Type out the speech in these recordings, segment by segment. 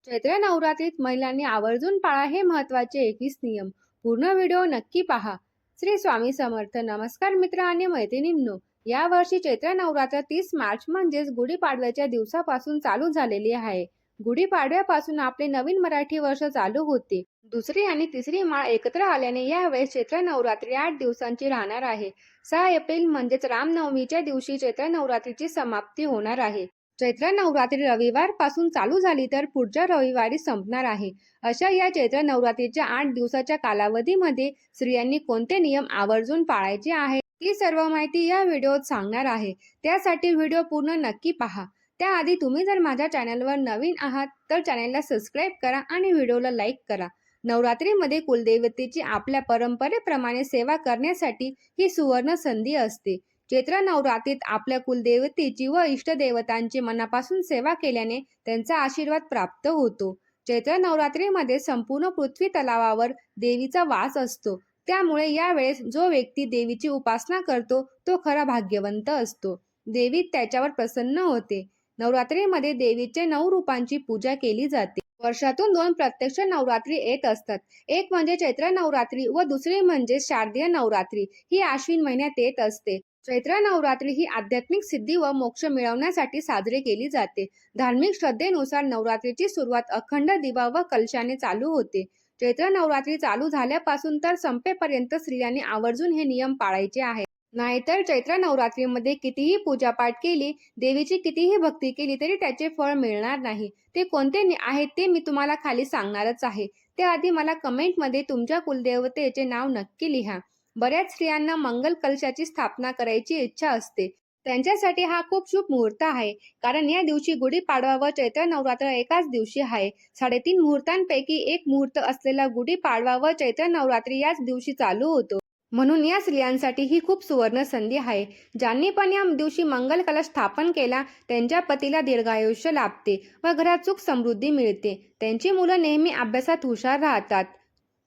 चैत्र नवरात्रीत महिलांनी आवर्जून पाळा हे महत्वाचे 21 नियम. पूर्ण व्हिडिओ नक्की पहा. श्री स्वामी समर्थ. नमस्कार मित्र आणि मैत्रिणींनो. या वर्षी चैत्र नवरात्र 30 मार्च म्हणजेच गुढीपाडव्याच्या दिवसापासून चालू झालेली आहे. गुढीपाडव्यापासून आपले नवीन मराठी वर्ष चालू होते. दुसरी आणि तिसरी माळ एकत्र आल्याने यावेळेस चैत्र नवरात्री 8 दिवसांची राहणार आहे. 6 एप्रिल म्हणजेच रामनवमीच्या दिवशी चैत्र नवरात्रीची समाप्ती होणार आहे. चैत्र नवरात्री रविवार पासून चालू झाली तर पुढच्या रविवारी संपणार आहे. अशा या चैत्र नवरात्रीच्या 8 दिवसाच्या कालावधीमध्ये स्त्रियांनी कोणते नियम आवर्जून पाळायचे आहे ती सर्व माहिती या व्हिडिओत सांगणार आहे. त्यासाठी व्हिडिओ पूर्ण नक्की पहा. त्याआधी तुम्ही जर माझ्या चॅनलवर नवीन आहात तर चॅनलला सबस्क्राईब करा आणि व्हिडिओला लाईक करा. नवरात्रीमध्ये कुलदेवतेची आपल्या परंपरेप्रमाणे सेवा करण्यासाठी ही सुवर्ण संधी असते. चैत्र नवरात्रीत आपल्या कुलदेवतेची व इष्टदेवतांची मनापासून सेवा केल्याने त्यांचा आशीर्वाद प्राप्त होतो. चैत्र नवरात्रीमध्ये संपूर्ण पृथ्वी तलावावर देवीचा वास असतो. त्यामुळे यावेळेस जो व्यक्ती देवीची उपासना करतो तो खरा भाग्यवंत असतो. देवी त्याच्यावर प्रसन्न होते. नवरात्रीमध्ये देवीचे 9 रूपांची पूजा केली जाते. वर्षातून 2 प्रत्यक्ष नवरात्री येत असतात. एक म्हणजे चैत्र नवरात्री व दुसरी म्हणजे शारदीय नवरात्री. ही आश्विन महिन्यात येत असते. चैत्र नवरात्री ही आध्यात्मिक सिद्धी व मोक्ष मिळवण्यासाठी साजरी केली जाते. धार्मिक श्रद्धेनुसार नवरात्रीची सुरुवात अखंड दिवा व कलशाने चालू होते. चैत्र नवरात्री चालू झाल्यापासून तर संपेपर्यंत स्त्रियांनी आवर्जून हे नियम पाळायचे आहेत. नाहीतर चैत्र नवरात्रीमध्ये कितीही पूजापाठ केली, देवीची कितीही भक्ती केली तरी त्याचे फळ मिळणार नाही. ते कोणते आहेत ते मी तुम्हाला खाली सांगणारच आहे. त्याआधी मला कमेंटमध्ये तुमच्या कुलदेवतेचे नाव नक्की लिहा. बऱ्याच स्त्रियांना मंगल कलशाची स्थापना करायची इच्छा असते. त्यांच्यासाठी हा खूप शुभ मुहूर्त आहे. कारण या दिवशी गुढीपाडवा व चैत्र नवरात्र एकाच दिवशी आहे. 3.5 मुहूर्तांपैकी एक मुहूर्त असलेला गुढीपाडवा व चैत्र नवरात्री याच दिवशी चालू होतो. म्हणून या स्त्रियांसाठी ही खूप सुवर्ण संधी आहे. ज्यांनी पण या दिवशी मंगल कलश स्थापन केला त्यांच्या पतीला दीर्घायुष्य लाभते व घरात सुख समृद्धी मिळते. त्यांची मुलं नेहमी अभ्यासात हुशार राहतात.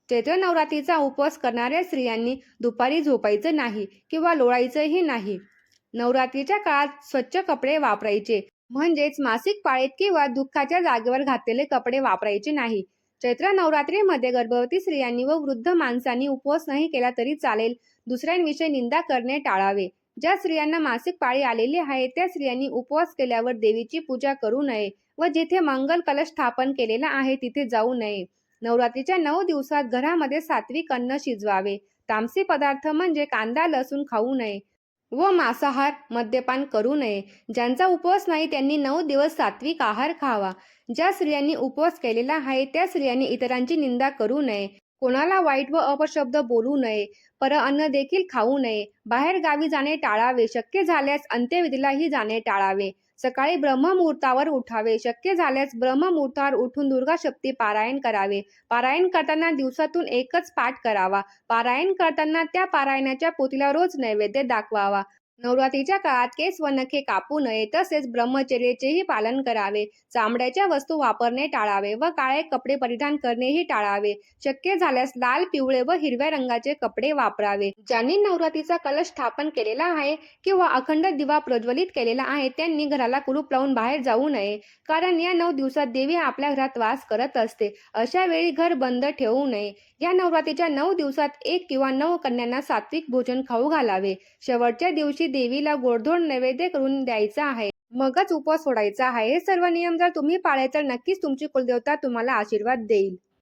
चैत्र नवरात्रीचा उपवास करणाऱ्या स्त्रियांनी दुपारी झोपायचं नाही किंवा लोळायचंही नाही. नवरात्रीच्या काळात स्वच्छ कपडे वापरायचे, म्हणजेच मासिक पाळीत किंवा दुःखाच्या जागेवर घातलेले कपडे वापरायचे नाही. चैत्र नवरात्रीमध्ये गर्भवती स्त्रियांनी व वृद्ध माणसांनी उपवास नाही केला तरी चालेल. दुसऱ्यांविषयी निंदा करणे टाळावे. ज्या स्त्रियांना मासिक पाळी आलेली आहे त्या स्त्रियांनी उपवास केल्यावर देवीची पूजा करू नये व जिथे मंगल कलश स्थापन केलेला आहे तिथे जाऊ नये. नवरात्रीच्या 9 दिवसात घरामध्ये सात्विक अन्न शिजवावे. तामसी पदार्थ म्हणजे कांदा लसूण खाऊ नये व मांसाहार मद्यपान करू नये. ज्यांचा उपवास नाही त्यांनी 9 दिवस सात्विक आहार खावा. ज्या स्त्रियांनी उपवास केलेला आहे त्या स्त्रियांनी इतरांची निंदा करू नये. कोणाला वाईट व अपशब्द बोलू नये. अन्न देखील खाऊ नये. बाहेर गावी जाणे टाळावे. शक्य झाल्यास अंत्यविधीलाही जाणे टाळावे. सकाळी ब्रह्ममुहूर्तावर उठावे. शक्य झाल्यास ब्रह्ममुहूर्तावर उठून दुर्गा शक्ती पारायण करावे. पारायण करताना दिवसातून एकच पाठ करावा. पारायण करताना त्या पारायणाच्या पोथीला रोज नैवेद्य दाखवावा. नवरात्रीच्या काळात केस व नखे कापू नये. तसेच ब्रह्मचर्याचेही पालन करावे. चामड्याच्या वस्तू वापरणे टाळावे व काळे कपडे परिधान करणेही टाळावे. शक्य झाल्यास लाल, पिवळे व हिरव्या रंगाचे कपडे वापरावे. ज्यांनी नवरात्रीचा कलश स्थापन केलेला आहे किंवा अखंड दिवा प्रज्वलित केलेला आहे त्यांनी घराला कुलूप लावून बाहेर जाऊ नये. कारण या 9 दिवसात देवी आपल्या घरात वास करत असते. अशा वेळी घर बंद ठेवू नये. या नवरात्रीच्या 9 दिवसात 1 किंवा 9 कन्यांना सात्विक भोजन खाऊ घालावे. शेवटच्या दिवशी देवीला गोडधोड नैवेद्य करून द्यायचा आहे. मगच उपवास सोडायचा आहे. हे सर्व नियम जर तुम्ही पाळले तर नक्कीच तुमची कुलदेवता तुम्हाला आशीर्वाद देईल.